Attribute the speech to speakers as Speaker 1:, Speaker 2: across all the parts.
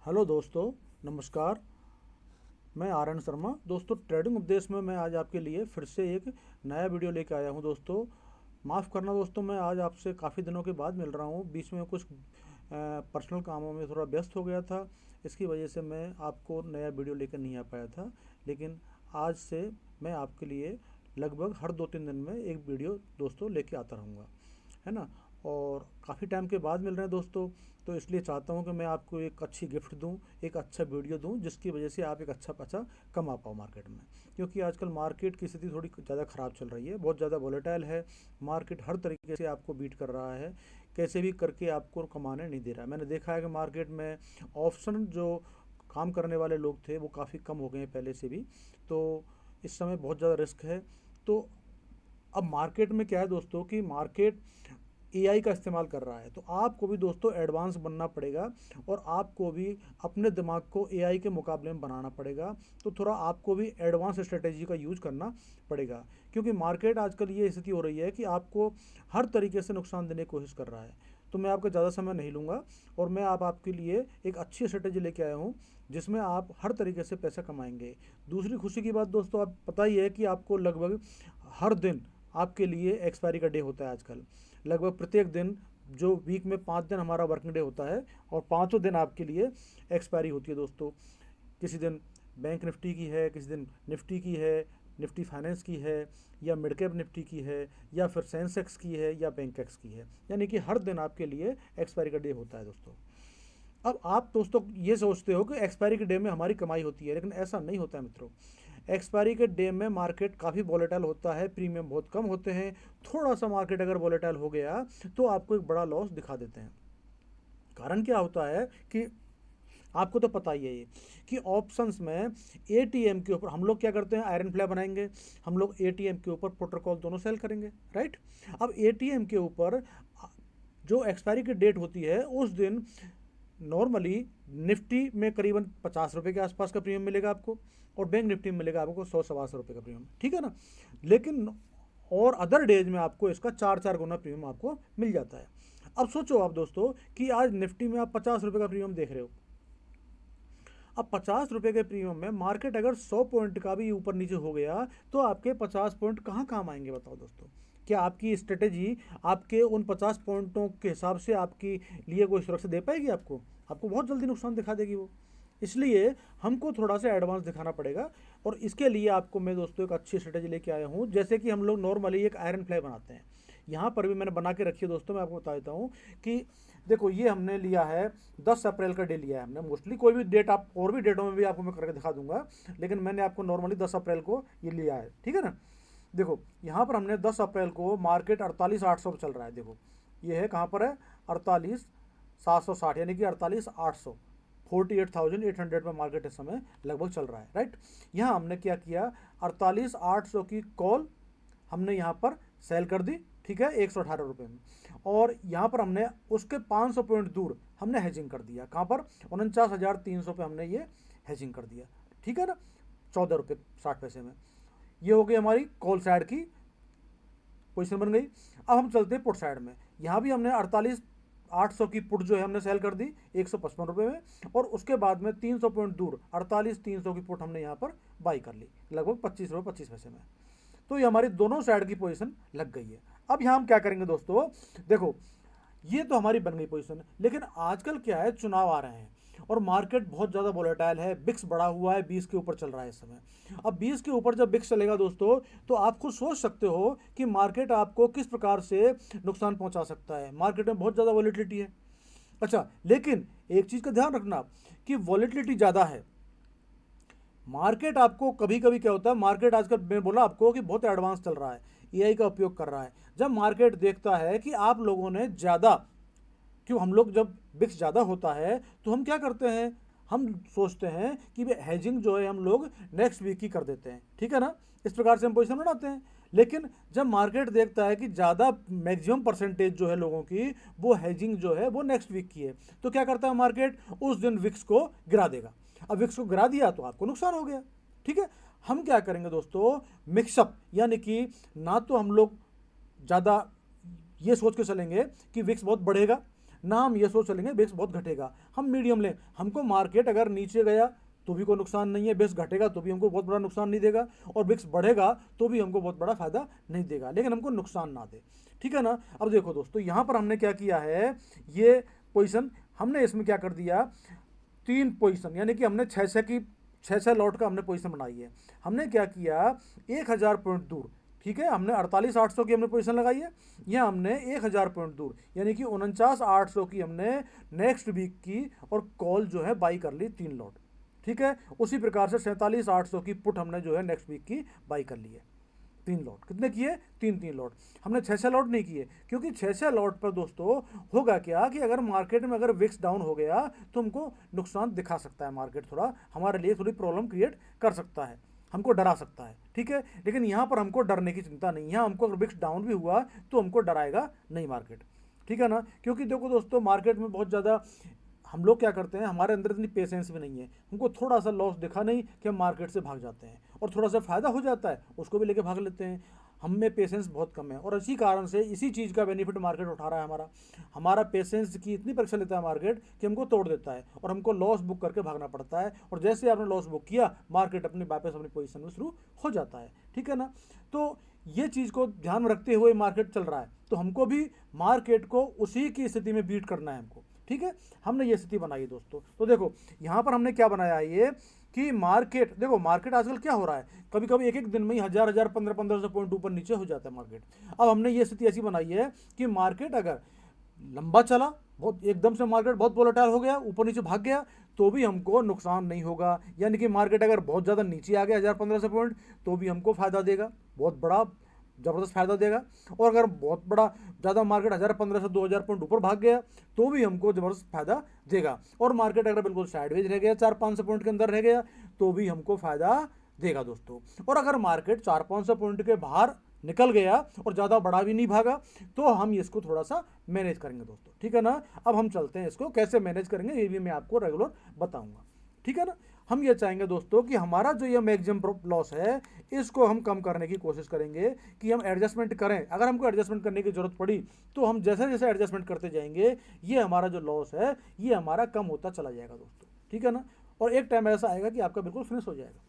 Speaker 1: Hello दोस्तों, नमस्कार। मैं आर्यन शर्मा। दोस्तों, ट्रेडिंग उपदेश में मैं आज आपके लिए फिर से एक नया वीडियो लेके आया हूं। दोस्तों, माफ़ करना दोस्तों, मैं आज आपसे काफ़ी दिनों के बाद मिल रहा हूं। बीच में कुछ पर्सनल कामों में थोड़ा व्यस्त हो गया था। इसकी वजह से मैं आपको नया वीडियो लेकर नहीं आ पाया था। लेकिन आज से मैं आपके लिए लगभग हर 2-3 दिन में एक वीडियो दोस्तों लेके आता रहूँगा, है ना। और काफ़ी टाइम के बाद मिल रहे हैं दोस्तों, तो इसलिए चाहता हूं कि मैं आपको एक अच्छी गिफ्ट दूं, एक अच्छा वीडियो दूं, जिसकी वजह से आप एक अच्छा पैसा कमा पाओ मार्केट में। क्योंकि आजकल मार्केट की स्थिति थोड़ी ज़्यादा ख़राब चल रही है, बहुत ज़्यादा वॉलेटाइल है। मार्केट हर तरीके से आपको बीट कर रहा है, कैसे भी करके आपको कमाने नहीं दे रहा है। मैंने देखा है कि मार्केट में ऑप्शन जो काम करने वाले लोग थे वो काफ़ी कम हो गए हैं पहले से भी। तो इस समय बहुत ज़्यादा रिस्क है। तो अब मार्केट में क्या है दोस्तों कि मार्केट एआई का इस्तेमाल कर रहा है, तो आपको भी दोस्तों एडवांस बनना पड़ेगा और आपको भी अपने दिमाग को एआई के मुकाबले में बनाना पड़ेगा। तो थोड़ा आपको भी एडवांस स्ट्रेटेजी का यूज करना पड़ेगा, क्योंकि मार्केट आजकल ये स्थिति हो रही है कि आपको हर तरीके से नुकसान देने की कोशिश कर रहा है। तो मैं आपका ज़्यादा समय नहीं लूँगा और मैं आपके लिए एक अच्छी स्ट्रेटेजी लेके आया हूँ, जिसमें आप हर तरीके से पैसा कमाएंगे। दूसरी खुशी की बात दोस्तों, आप पता ही है कि आपको लगभग हर दिन आपके लिए एक्सपायरी का डे होता है आजकल। लगभग प्रत्येक दिन, जो वीक में 5 दिन हमारा वर्किंग डे होता है, और पाँचों दिन आपके लिए एक्सपायरी होती है दोस्तों। किसी दिन बैंक निफ्टी की है, किसी दिन निफ्टी की है, निफ्टी फाइनेंस की है, या मिड कैप निफ्टी की है, या फिर सेंसेक्स की है, या बैंक एक्स की है। यानी कि हर दिन आपके लिए एक्सपायरी का डे होता है दोस्तों। अब आप दोस्तों ये सोचते हो कि एक्सपायरी के डे में हमारी कमाई होती है, लेकिन ऐसा नहीं होता है मित्रों। एक्सपायरी के डे में मार्केट काफ़ी वॉलेटाइल होता है, प्रीमियम बहुत कम होते हैं। थोड़ा सा मार्केट अगर वॉलेटाइल हो गया तो आपको एक बड़ा लॉस दिखा देते हैं। कारण क्या होता है कि आपको तो पता ही है ये कि ऑप्शंस में एटीएम के ऊपर हम लोग क्या करते हैं, आयरन फ्लाई बनाएंगे, हम लोग एटीएम के ऊपर पुट और कॉल दोनों सेल करेंगे, राइट। अब एटीएम के ऊपर जो एक्सपायरी की डेट होती है उस दिन नॉर्मली निफ्टी में करीबन 50 रुपये के आसपास का प्रीमियम मिलेगा आपको, और बैंक निफ्टी में मिलेगा आपको 100-125 रुपये का प्रीमियम, ठीक है ना। लेकिन और अदर डेज में आपको इसका 4-4 गुना प्रीमियम आपको मिल जाता है। अब सोचो आप दोस्तों कि आज निफ्टी में आप 50 रुपये का प्रीमियम देख रहे हो। अब 50 रुपये के प्रीमियम में मार्केट अगर 100 पॉइंट का भी ऊपर नीचे हो गया तो आपके 50 पॉइंट कहाँ काम आएंगे बताओ दोस्तों। क्या आपकी स्ट्रेटेजी आपके उन 50 पॉइंटों के हिसाब से आपकी लिए कोई सुरक्षा दे पाएगी आपको? आपको बहुत जल्दी नुकसान दिखा देगी वो। इसलिए हमको थोड़ा सा एडवांस दिखाना पड़ेगा, और इसके लिए आपको मैं दोस्तों एक अच्छी स्ट्रेटेजी लेके आया हूँ। जैसे कि हम लोग नॉर्मली एक आयरन फ्लाई बनाते हैं, यहाँ पर भी मैंने बना के रखी है दोस्तों। मैं आपको बता देता हूँ कि देखो, ये हमने लिया है 10 अप्रैल का डे लिया है हमने। मोस्टली कोई भी डेट आप और भी डेटों में भी आपको मैं करके दिखा दूंगा, लेकिन मैंने आपको नॉर्मली 10 अप्रैल को ये लिया है, ठीक है ना। देखो, यहाँ पर हमने 10 अप्रैल को मार्केट 48,800 पर चल रहा है। देखो, ये है कहाँ पर है, 48,760, यानी कि 48,800, 48,800 में मार्केट इस समय लगभग चल रहा है, राइट। यहाँ हमने क्या किया, 48,800 की कॉल हमने यहाँ पर सेल कर दी, ठीक है, 118 रुपये में। और यहाँ पर हमने उसके 500 पॉइंट दूर हमने हेजिंग कर दिया। कहाँ पर, 49,300 पे हमने ये हेजिंग कर दिया, ठीक है ना, 14 रुपये 60 पैसे में। ये हो गई हमारी कॉल साइड की पोजीशन बन गई। अब हम चलते हैं पुट साइड में। यहाँ भी हमने 48,800 की पुट जो है हमने सेल कर दी 155 रुपये में, और उसके बाद में 300 पॉइंट दूर 48,300 की पुट हमने यहाँ पर बाई कर ली, लगभग 25 रुपये 25 पैसे में। तो ये हमारी दोनों साइड की पोजीशन लग गई है। अब यहाँ हम क्या करेंगे दोस्तों, देखो, ये तो हमारी बन गई पोजीशन, लेकिन आजकल क्या है, चुनाव आ रहे हैं और मार्केट बहुत ज़्यादा वोलेटाइल है। बिक्स बढ़ा हुआ है, 20 के ऊपर चल रहा है इस समय। अब 20 के ऊपर जब बिक्स चलेगा दोस्तों, तो आप खुद सोच सकते हो कि मार्केट आपको किस प्रकार से नुकसान पहुंचा सकता है। मार्केट में बहुत ज़्यादा वॉलेटिलिटी है। अच्छा, लेकिन एक चीज़ का ध्यान रखना कि वॉलेटिलिटी ज़्यादा है। मार्केट आपको कभी कभी क्या होता है, मार्केट आजकल मैं बोला आपको कि बहुत एडवांस चल रहा है, एआई का उपयोग कर रहा है। जब मार्केट देखता है कि आप लोगों ने ज़्यादा, क्यों, हम लोग जब बिक्स ज़्यादा होता है तो हम क्या करते हैं, हम सोचते हैं कि हेजिंग जो है हम लोग नेक्स्ट वीक की कर देते हैं, ठीक है ना। इस प्रकार से हम पोजिशन बनाते हैं। लेकिन जब मार्केट देखता है कि ज़्यादा मैक्सिमम परसेंटेज जो है लोगों की वो हेजिंग जो है वो नेक्स्ट वीक की है, तो क्या करता है मार्केट, उस दिन विक्स को गिरा देगा। अब विक्स को गिरा दिया तो आपको नुकसान हो गया, ठीक है। हम क्या करेंगे दोस्तों, मिक्सअप, यानी कि ना तो हम लोग ज़्यादा ये सोच के चलेंगे कि विक्स बहुत बढ़ेगा, ना हम ये सोच चलेंगे विक्स बहुत घटेगा, हम मीडियम लें। हमको मार्केट अगर नीचे गया तो भी कोई नुकसान नहीं है, विक्स घटेगा तो भी हमको बहुत बड़ा नुकसान नहीं देगा, और विक्स बढ़ेगा तो भी हमको बहुत बड़ा फायदा नहीं देगा, लेकिन हमको नुकसान ना दे, ठीक है ना। अब देखो दोस्तों, यहाँ पर हमने क्या किया है, ये पोजीशन हमने इसमें क्या कर दिया, 3 पोजीशन, यानी कि हमने 6 लॉट का हमने पोजीशन बनाई है। हमने क्या किया, 1000 पॉइंट दूर, ठीक है, हमने 48,800 की हमने पोजीशन लगाई है, यह हमने 1000 पॉइंट दूर यानी कि 49,800 की हमने नेक्स्ट वीक की और कॉल जो है बाई कर ली 3 लॉट, ठीक है। उसी प्रकार से 47,800 की पुट हमने जो है नेक्स्ट वीक की बाई कर ली है, 3 लॉट। कितने किए, 3 लॉट। हमने 6 लॉट नहीं किए, क्योंकि 6 लॉट पर दोस्तों होगा क्या कि अगर मार्केट में अगर विक्स डाउन हो गया तो हमको नुकसान दिखा सकता है, मार्केट थोड़ा हमारे लिए थोड़ी प्रॉब्लम क्रिएट कर सकता है, हमको डरा सकता है, ठीक है। लेकिन यहाँ पर हमको डरने की चिंता नहीं है, हमको अगर विक्स डाउन भी हुआ तो हमको डराएगा नहीं मार्केट, ठीक है ना। क्योंकि देखो दोस्तों, मार्केट में बहुत ज़्यादा हम लोग क्या करते हैं, हमारे अंदर इतनी पेशेंस भी नहीं है, हमको थोड़ा सा लॉस दिखा नहीं कि हम मार्केट से भाग जाते हैं, और थोड़ा सा फ़ायदा हो जाता है उसको भी लेके भाग लेते हैं। हम में पेशेंस बहुत कम है, और इसी कारण से इसी चीज़ का बेनिफिट मार्केट उठा रहा है। हमारा पेशेंस की इतनी परीक्षा लेता है मार्केट कि हमको तोड़ देता है, और हमको लॉस बुक करके भागना पड़ता है, और जैसे आपने लॉस बुक किया मार्केट अपनी वापस अपनी पोजीशन में शुरू हो जाता है, ठीक है ना। तो ये चीज़ को ध्यान में रखते हुए मार्केट चल रहा है, तो हमको भी मार्केट को उसी की स्थिति में बीट करना है हमको, ठीक है। हमने ये स्थिति बनाई दोस्तों। तो देखो यहाँ पर हमने क्या बनाया है, ये कि मार्केट, देखो मार्केट आजकल क्या हो रहा है, कभी कभी एक दिन में ही 1000 1500 पॉइंट ऊपर नीचे हो जाता है मार्केट। अब हमने ये स्थिति ऐसी बनाई है कि मार्केट अगर लंबा चला, बहुत एकदम से मार्केट बहुत वोलेटाइल हो गया, ऊपर नीचे भाग गया, तो भी हमको नुकसान नहीं होगा। यानी कि मार्केट अगर बहुत ज़्यादा नीचे आ गया 1000-1500 पॉइंट, तो भी हमको फ़ायदा देगा, बहुत बड़ा ज़बरदस्त फायदा देगा। और अगर बहुत बड़ा ज़्यादा मार्केट 1500-2000 पॉइंट ऊपर भाग गया तो भी हमको ज़बरदस्त फायदा देगा। और मार्केट अगर बिल्कुल साइडवेज रह गया, 400-500 पॉइंट के अंदर रह गया, तो भी हमको फायदा देगा दोस्तों। और अगर मार्केट 400-500 पॉइंट के बाहर निकल गया और ज़्यादा बड़ा भी नहीं भागा, तो हम इसको थोड़ा सा मैनेज करेंगे दोस्तों, ठीक है ना। अब हम चलते हैं, इसको कैसे मैनेज करेंगे ये भी मैं आपको रेगुलर बताऊंगा, ठीक है ना। हम ये चाहेंगे दोस्तों कि हमारा जो ये मैक्सिमम लॉस है इसको हम कम करने की कोशिश करेंगे, कि हम एडजस्टमेंट करें। अगर हमको एडजस्टमेंट करने की ज़रूरत पड़ी तो हम जैसे जैसे एडजस्टमेंट करते जाएंगे, ये हमारा जो लॉस है ये हमारा कम होता चला जाएगा दोस्तों, ठीक है ना। और एक टाइम ऐसा आएगा कि आपका बिल्कुल फिनिश हो जाएगा।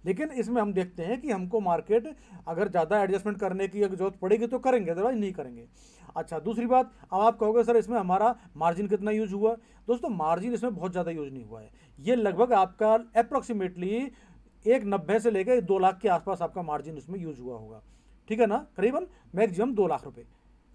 Speaker 1: लेकिन इसमें हम देखते हैं कि हमको मार्केट अगर ज़्यादा एडजस्टमेंट करने की जरूरत पड़ेगी तो करेंगे, अदरवाइज नहीं करेंगे। अच्छा, दूसरी बात, अब आप कहोगे सर इसमें हमारा मार्जिन कितना यूज हुआ। दोस्तों मार्जिन इसमें बहुत ज़्यादा यूज नहीं हुआ है, ये लगभग आपका अप्रॉक्सीमेटली 190 से लेकर 2 लाख के आसपास आपका मार्जिन इसमें यूज हुआ होगा, ठीक है ना। करीबन मैक्सिमम 2 लाख रुपये,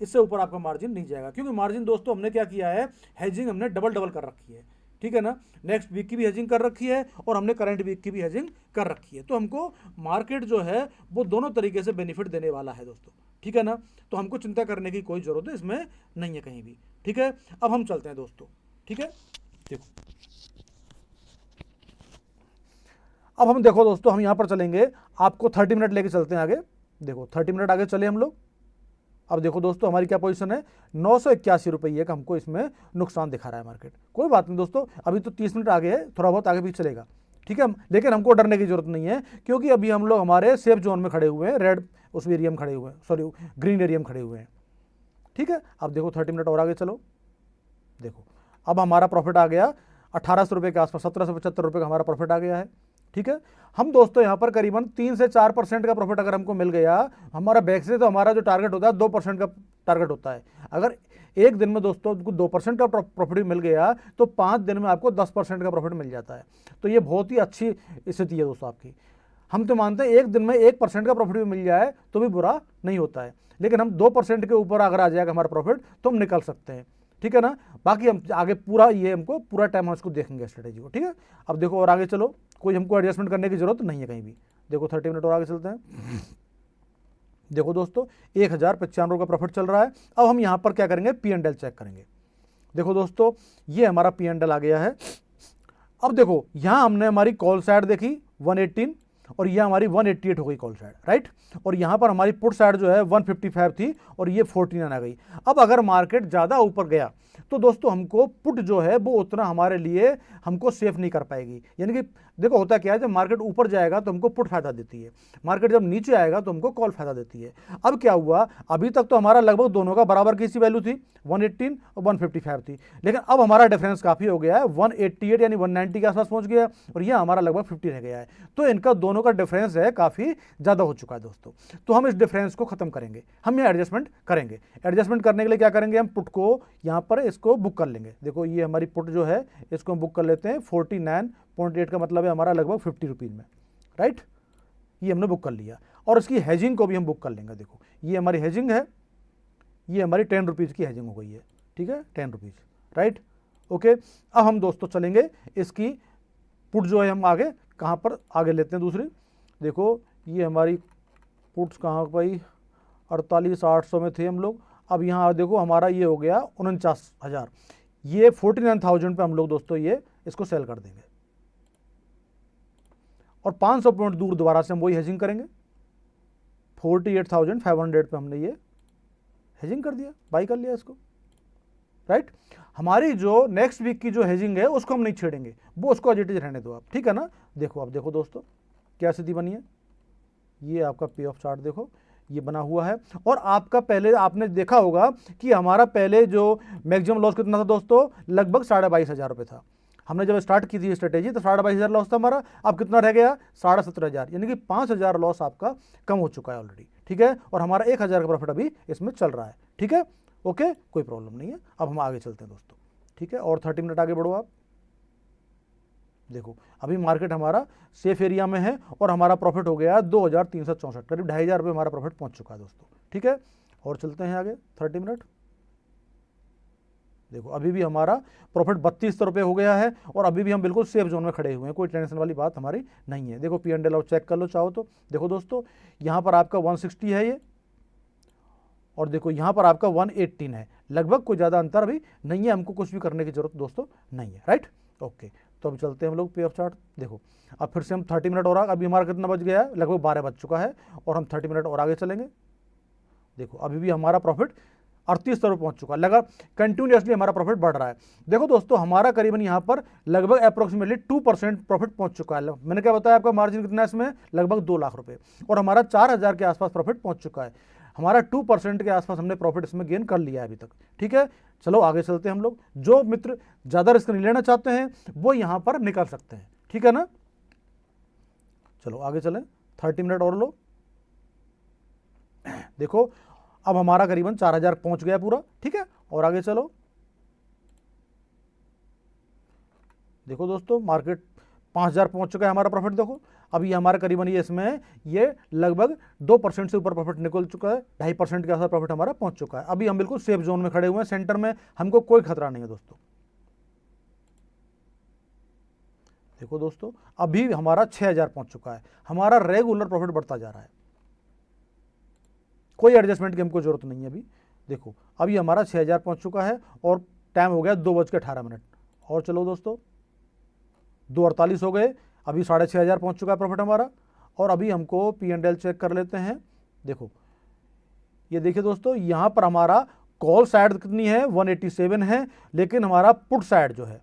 Speaker 1: इससे ऊपर आपका मार्जिन नहीं जाएगा। क्योंकि मार्जिन दोस्तों हमने क्या किया है, हेजिंग हमने डबल कर रखी है, ठीक है ना। नेक्स्ट वीक की भी हेजिंग कर रखी है और हमने करंट वीक की भी हेजिंग कर रखी है, तो हमको मार्केट जो है वो दोनों तरीके से बेनिफिट देने वाला है दोस्तों, ठीक है ना। तो हमको चिंता करने की कोई ज़रूरत है इसमें नहीं है कहीं भी, ठीक है। अब हम चलते हैं दोस्तों, ठीक है। देखो अब हम देखो दोस्तों, हम यहाँ पर चलेंगे, आपको 30 मिनट लेके चलते हैं आगे। देखो 30 मिनट आगे चले हम लोग। अब देखो दोस्तों हमारी क्या पोजीशन है, 981 रुपये का हमको इसमें नुकसान दिखा रहा है मार्केट। कोई बात नहीं दोस्तों, अभी तो 30 मिनट आगे है, थोड़ा बहुत आगे भी चलेगा, ठीक है। लेकिन हमको डरने की जरूरत नहीं है, क्योंकि अभी हम लोग हमारे सेफ जोन में खड़े हुए हैं, रेड उस एरिया में खड़े हुए हैं, सॉरी ग्रीन एरिया में खड़े हुए हैं, ठीक है। अब देखो 30 मिनट और आगे चलो। देखो अब हमारा प्रॉफिट आ गया 1800 रुपये के आसपास, 1775 रुपये का हमारा प्रॉफिट आ गया है, ठीक है। हम दोस्तों यहाँ पर करीबन 3 से 4% का प्रॉफिट अगर हमको मिल गया, हमारा बैक से तो हमारा जो टारगेट होता है 2% का टारगेट होता है। अगर एक दिन में दोस्तों 2% का प्रॉफिट मिल गया तो 5 दिन में आपको 10% का प्रॉफिट मिल जाता है। तो ये बहुत ही अच्छी स्थिति है दोस्तों आपकी। हम तो मानते हैं एक दिन में 1% का प्रॉफिट भी मिल जाए तो भी बुरा नहीं होता है, लेकिन हम 2% के ऊपर अगर आ जाएगा हमारा प्रॉफिट तो हम निकल सकते हैं, ठीक है ना। बाकी हम आगे पूरा ये हमको पूरा टाइम हम इसको देखेंगे स्ट्रेटेजी को, ठीक है। अब देखो और आगे चलो, कोई हमको एडजस्टमेंट करने की जरूरत नहीं है कहीं भी। देखो 30 मिनट और आगे चलते हैं। देखो दोस्तों 1095 का प्रॉफिट चल रहा है। अब हम यहाँ पर क्या करेंगे, P&L चेक करेंगे। देखो दोस्तों ये हमारा P&L आ गया है। अब देखो यहाँ हमने हमारी कॉल साइड देखी 118 और ये हमारी 188 हो गई कॉल साइड, राइट। और यहाँ पर हमारी पुट साइड जो है 155 थी और ये 49 आ गई। अब अगर मार्केट ज़्यादा ऊपर गया तो दोस्तों हमको पुट जो है वो उतना हमारे लिए हमको सेफ नहीं कर पाएगी। यानी कि देखो होता क्या है, जब मार्केट ऊपर जाएगा तो हमको पुट फायदा देती है, मार्केट जब नीचे आएगा तो हमको कॉल फायदा देती है। अब क्या हुआ, अभी तक तो हमारा लगभग दोनों का बराबर की सी वैल्यू थी, 118 और 155 थी, लेकिन अब हमारा डिफरेंस काफ़ी हो गया है, 188 यानी 190 के आसपास पहुंच गया और यह हमारा लगभग 50 रह गया है। तो इनका दोनों का डिफरेंस है काफ़ी ज़्यादा हो चुका है दोस्तों। तो हम इस डिफरेंस को ख़त्म करेंगे, हम यहाँ एडजस्टमेंट करेंगे। एडजस्टमेंट करने के लिए क्या करेंगे, हम पुट को यहाँ पर इसको बुक कर लेंगे। देखो ये हमारी पुट जो है इसको हम बुक कर लेते हैं 49.8 का मतलब है हमारा लगभग 50 रुपीज़ में, राइट। ये हमने बुक कर लिया और इसकी हेजिंग को भी हम बुक कर लेंगे। देखो ये हमारी हेजिंग है, ये हमारी 10 रुपीज़ की हेजिंग हो गई है, ठीक है, 10 रुपीज़, राइट, ओके। अब हम दोस्तों चलेंगे इसकी पुट जो है हम आगे कहाँ पर आगे लेते हैं दूसरी। देखो ये हमारी पुट्स कहाँ भाई 48,800 में थे हम लोग। अब यहाँ देखो हमारा ये हो गया 49,000, ये 49,000 पे हम लोग दोस्तों ये इसको सेल कर देंगे और 500 पॉइंट दूर दोबारा से हम वही हेजिंग करेंगे। 48,500 पे हमने ये हेजिंग कर दिया, बाई कर लिया इसको, राइट। हमारी जो नेक्स्ट वीक की जो हेजिंग है उसको हम नहीं छेड़ेंगे, वो उसको एज इट इज रहने दो आप, ठीक है ना। देखो अब देखो दोस्तों क्या स्थिति बनी है, ये आपका पे ऑफ चार्ट देखो ये बना हुआ है। और आपका पहले आपने देखा होगा कि हमारा पहले जो मैक्सिमम लॉस कितना था दोस्तों, लगभग 22,500 रुपये था। हमने जब स्टार्ट की थी स्ट्रेटेजी तो 22,500 लॉस था हमारा, अब कितना रह गया 17,500, यानी कि 5,000 लॉस आपका कम हो चुका है ऑलरेडी, ठीक है। और हमारा 1,000 का प्रॉफिट अभी इसमें चल रहा है, ठीक है, ओके, कोई प्रॉब्लम नहीं है। अब हम आगे चलते हैं दोस्तों, ठीक है, और 30 मिनट आगे बढ़ो आप। देखो अभी मार्केट हमारा सेफ एरिया में है और हमारा प्रॉफिट हो गया 2,364, करीब 2,500 रुपये हमारा प्रॉफिट पहुंच चुका है दोस्तों, ठीक है। और चलते हैं आगे 30 मिनट। देखो अभी भी हमारा प्रॉफिट 32 रुपये हो गया है और अभी भी हम बिल्कुल सेफ जोन में खड़े हुए हैं, कोई टेंशन वाली बात हमारी नहीं है। देखो P&L चेक कर लो चाहो तो। देखो दोस्तों यहाँ पर आपका 160 है ये, और देखो यहाँ पर आपका 118 है, लगभग कोई ज़्यादा अंतर अभी नहीं है, हमको कुछ भी करने की जरूरत दोस्तों नहीं है, राइट, ओके। तो अभी चलते हैं हम लोग पे ऑफ चार्ट। देखो अब फिर से हम 30 मिनट और अभी हमारा कितना बज गया है, लगभग 12 बज चुका है और हम 30 मिनट और आगे चलेंगे। देखो अभी भी हमारा प्रॉफिट 38 रुपये पहुंच चुका है, लगा कंटिन्यूसली हमारा प्रॉफिट बढ़ रहा है। देखो दोस्तों हमारा करीबन यहाँ पर लगभग अप्रोक्सीमेटली 2% प्रॉफिट पहुंच चुका है। मैंने क्या बताया आपका मार्जिन कितना है इसमें, लगभग 2 लाख रुपए, और हमारा 4,000 के आसपास प्रॉफिट पहुंच चुका है। हमारा 2% के आसपास हमने प्रॉफिट इसमें गेन कर लिया है अभी तक, ठीक है। चलो आगे चलते हैं हम लोग। जो मित्र ज़्यादा रिस्क नहीं लेना चाहते हैं वो यहाँ पर निकल सकते हैं, ठीक है ना। चलो आगे चलें, 30 मिनट और लो। देखो अब हमारा करीबन 4,000 पहुंच गया पूरा, ठीक है, और आगे चलो। देखो दोस्तों मार्केट 5,000 पहुंच चुका है हमारा प्रॉफिट। देखो अभी हमारा करीबन ये इसमें ये लगभग 2% से ऊपर प्रॉफिट निकल चुका है, 2.5% के आसपास प्रॉफिट हमारा पहुंच चुका है। अभी हम बिल्कुल सेफ जोन में खड़े हुए हैं, सेंटर में, हमको कोई खतरा नहीं है दोस्तों। देखो दोस्तों अभी हमारा 6,000 पहुंच चुका है, हमारा रेगुलर प्रॉफिट बढ़ता जा रहा है, कोई एडजस्टमेंट की हमको जरूरत नहीं है अभी। देखो अभी हमारा 6,000 पहुंच चुका है और टाइम हो गया 2:18। और चलो दोस्तों 2:48 हो गए, अभी 6,500 पहुंच चुका है प्रॉफिट हमारा। और अभी हमको P&L चेक कर लेते हैं। देखो ये देखिए दोस्तों यहाँ पर हमारा कॉल साइड कितनी है, 187 है, लेकिन हमारा पुट साइड जो है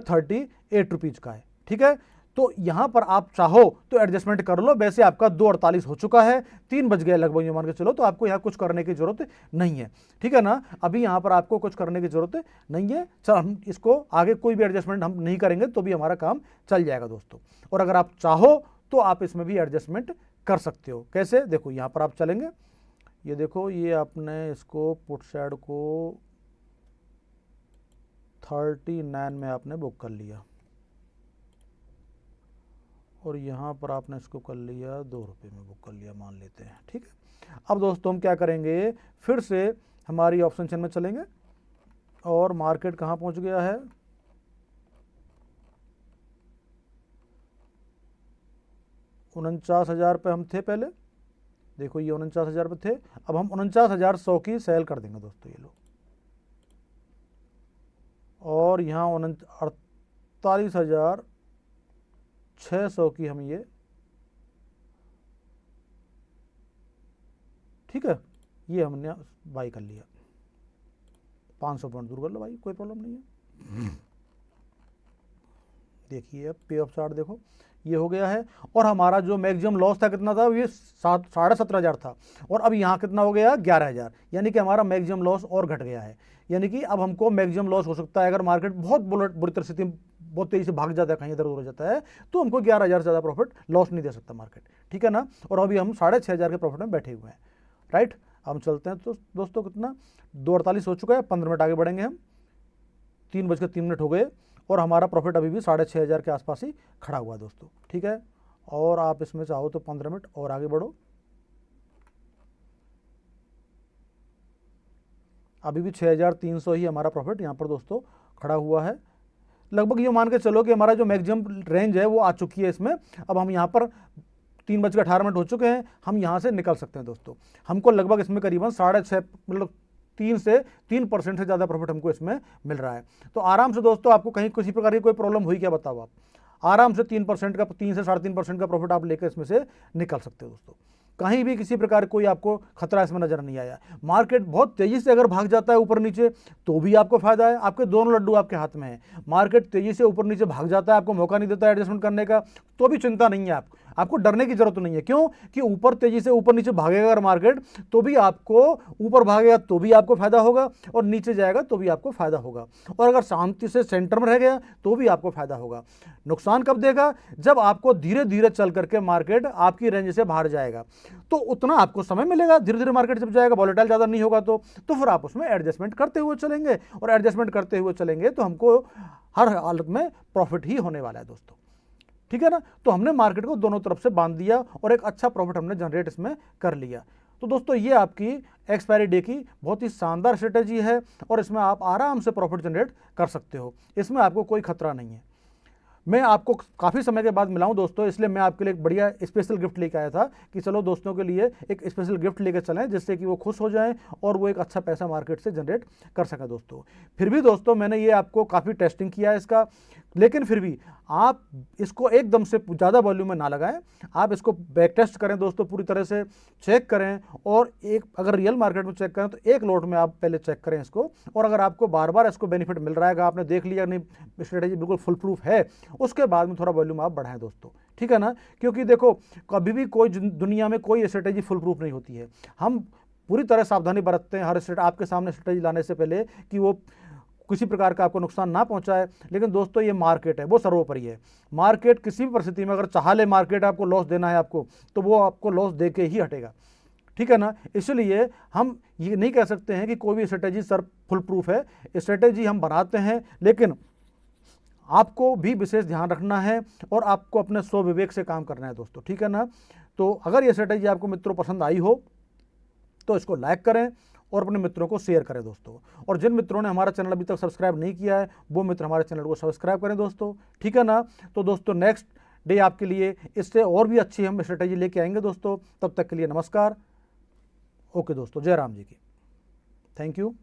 Speaker 1: 38 रुपीज़ का है, ठीक है। तो यहाँ पर आप चाहो तो एडजस्टमेंट कर लो, वैसे आपका 2:48 हो चुका है, 3 बज गए लगभग ये मान के चलो, तो आपको यहाँ कुछ करने की जरूरत नहीं है, ठीक है ना। अभी यहाँ पर आपको कुछ करने की जरूरत नहीं है। चल हम इसको आगे कोई भी एडजस्टमेंट हम नहीं करेंगे तो भी हमारा काम चल जाएगा दोस्तों। और अगर आप चाहो तो आप इसमें भी एडजस्टमेंट कर सकते हो। कैसे, देखो यहाँ पर आप चलेंगे, ये देखो ये आपने इसको पुट साइड को 39 में आपने बुक कर लिया और यहाँ पर आपने इसको कर लिया 2 रुपये में बुक कर लिया मान लेते हैं, ठीक है। अब दोस्तों हम क्या करेंगे, फिर से हमारी ऑप्शन चेन में चलेंगे और मार्केट कहाँ पहुँच गया है, 49,000 पे हम थे पहले। देखो ये 49,000 पे थे, अब हम 49,100 की सेल कर देंगे दोस्तों, ये लो। और यहाँ 48,600 की हम ये, ठीक है, ये हमने बाई कर लिया। 500 पॉइंट दूर कर लो भाई, कोई प्रॉब्लम नहीं है। देखिए अब पे ऑफ चार्ट देखो, ये हो गया है। और हमारा जो मैक्सिमम लॉस था कितना था, ये 17,500 था, और अब यहाँ कितना हो गया 11,000, यानी कि हमारा मैक्सिमम लॉस और घट गया है। यानी कि अब हमको मैक्सिमम लॉस हो सकता है अगर मार्केट बहुत बुरी परिस्थिति बहुत तेजी से भाग जाता है, कहीं इधर उधर हो जाता है, तो हमको 11,000 से ज़्यादा प्रॉफिट लॉस नहीं दे सकता मार्केट, ठीक है ना। और अभी हम 6,500 के प्रॉफिट में बैठे हुए हैं, राइट। हम चलते हैं तो दोस्तों कितना 2:48 हो चुका है, 15 मिनट आगे बढ़ेंगे हम। 3:03 हो गए और हमारा प्रॉफिट अभी भी 6,500 के आसपास ही खड़ा हुआ है दोस्तों, ठीक है। और आप इसमें चाहो तो 15 मिनट और आगे बढ़ो। अभी भी 6,300 ही हमारा प्रॉफिट यहाँ पर दोस्तों खड़ा हुआ है। लगभग ये मान के चलो कि हमारा जो मैक्सिमम रेंज है वो आ चुकी है इसमें। अब हम यहाँ पर 3:18 हो चुके हैं, हम यहाँ से निकल सकते हैं दोस्तों। हमको लगभग इसमें करीबन 6.5 मतलब 3% से ज़्यादा प्रॉफिट हमको इसमें मिल रहा है। तो आराम से दोस्तों, आपको कहीं किसी प्रकार की कोई प्रॉब्लम हुई क्या बताओ आप, आराम से 3% का 3 से 3.5% का प्रॉफिट आप लेकर इसमें से निकल सकते हो दोस्तों। कहीं भी किसी प्रकार कोई आपको खतरा इसमें नजर नहीं आया। मार्केट बहुत तेजी से अगर भाग जाता है ऊपर नीचे तो भी आपको फायदा है, आपके दोनों लड्डू आपके हाथ में है। मार्केट तेजी से ऊपर नीचे भाग जाता है, आपको मौका नहीं देता है एडजस्टमेंट करने का, तो भी चिंता नहीं है, आपको डरने की जरूरत नहीं है। क्यों कि ऊपर तेजी से ऊपर नीचे भागेगा अगर मार्केट, तो भी आपको ऊपर भागेगा तो भी आपको फायदा होगा, और नीचे जाएगा तो भी आपको फायदा होगा, और अगर शांति से सेंटर में रह गया तो भी आपको फायदा होगा। नुकसान कब देगा, जब आपको धीरे धीरे चल करके मार्केट आपकी रेंज से बाहर जाएगा, तो उतना आपको समय मिलेगा। धीरे धीरे मार्केट जब जाएगा, वॉलेटाइल ज़्यादा नहीं होगा तो फिर आप उसमें एडजस्टमेंट करते हुए चलेंगे, और एडजस्टमेंट करते हुए चलेंगे तो हमको हर हालत में प्रॉफिट ही होने वाला है दोस्तों, ठीक है ना। तो हमने मार्केट को दोनों तरफ से बांध दिया और एक अच्छा प्रॉफिट हमने जनरेट इसमें कर लिया। तो दोस्तों ये आपकी एक्सपायरी डे की बहुत ही शानदार स्ट्रेटेजी है, और इसमें आप आराम से प्रॉफिट जनरेट कर सकते हो, इसमें आपको कोई खतरा नहीं है। मैं आपको काफ़ी समय के बाद मिला हूं दोस्तों, इसलिए मैं आपके लिए एक बढ़िया स्पेशल गिफ्ट लेकर आया था कि चलो दोस्तों के लिए एक स्पेशल गिफ्ट लेकर चलें, जिससे कि वो खुश हो जाएं और वो एक अच्छा पैसा मार्केट से जनरेट कर सकें दोस्तों। फिर भी दोस्तों मैंने ये आपको काफ़ी टेस्टिंग किया है इसका, लेकिन फिर भी आप इसको एकदम से ज़्यादा वॉल्यूम में ना लगाएं, आप इसको बैक टेस्ट करें दोस्तों, पूरी तरह से चेक करें, और एक अगर रियल मार्केट में चेक करें तो एक लोट में आप पहले चेक करें इसको, और अगर आपको बार बार इसको बेनिफिट मिल रहा है, आपने देख लिया नहीं स्ट्रेटेजी बिल्कुल फुल प्रूफ है, उसके बाद में थोड़ा वॉल्यूम आप बढ़ाएं दोस्तों, ठीक है ना। क्योंकि देखो कभी भी कोई दुनिया में कोई स्ट्रेटेजी फुल प्रूफ नहीं होती है। हम पूरी तरह सावधानी बरतते हैं हर आपके सामने स्ट्रेटेजी लाने से पहले कि वो किसी प्रकार का आपको नुकसान ना पहुंचाए। लेकिन दोस्तों ये मार्केट है, वो सर्वोपरि है। मार्केट किसी भी परिस्थिति में अगर चाह ले मार्केट आपको लॉस देना है आपको, तो वो आपको लॉस दे के ही हटेगा, ठीक है ना। इसलिए हम ये नहीं कह सकते हैं कि कोई भी स्ट्रेटेजी सर फुल प्रूफ है। स्ट्रेटेजी हम बनाते हैं, लेकिन आपको भी विशेष ध्यान रखना है और आपको अपने स्वविवेक से काम करना है दोस्तों, ठीक है ना। तो अगर ये स्ट्रेटेजी आपको मित्रों पसंद आई हो तो इसको लाइक करें और अपने मित्रों को शेयर करें दोस्तों। और जिन मित्रों ने हमारा चैनल अभी तक सब्सक्राइब नहीं किया है, वो मित्र हमारे चैनल को सब्सक्राइब करें दोस्तों, ठीक है ना। तो दोस्तों नेक्स्ट डे आपके लिए इससे और भी अच्छी हम स्ट्रेटेजी लेके आएंगे दोस्तों। तब तक के लिए नमस्कार। ओके दोस्तों, जय राम जी की। Thank you.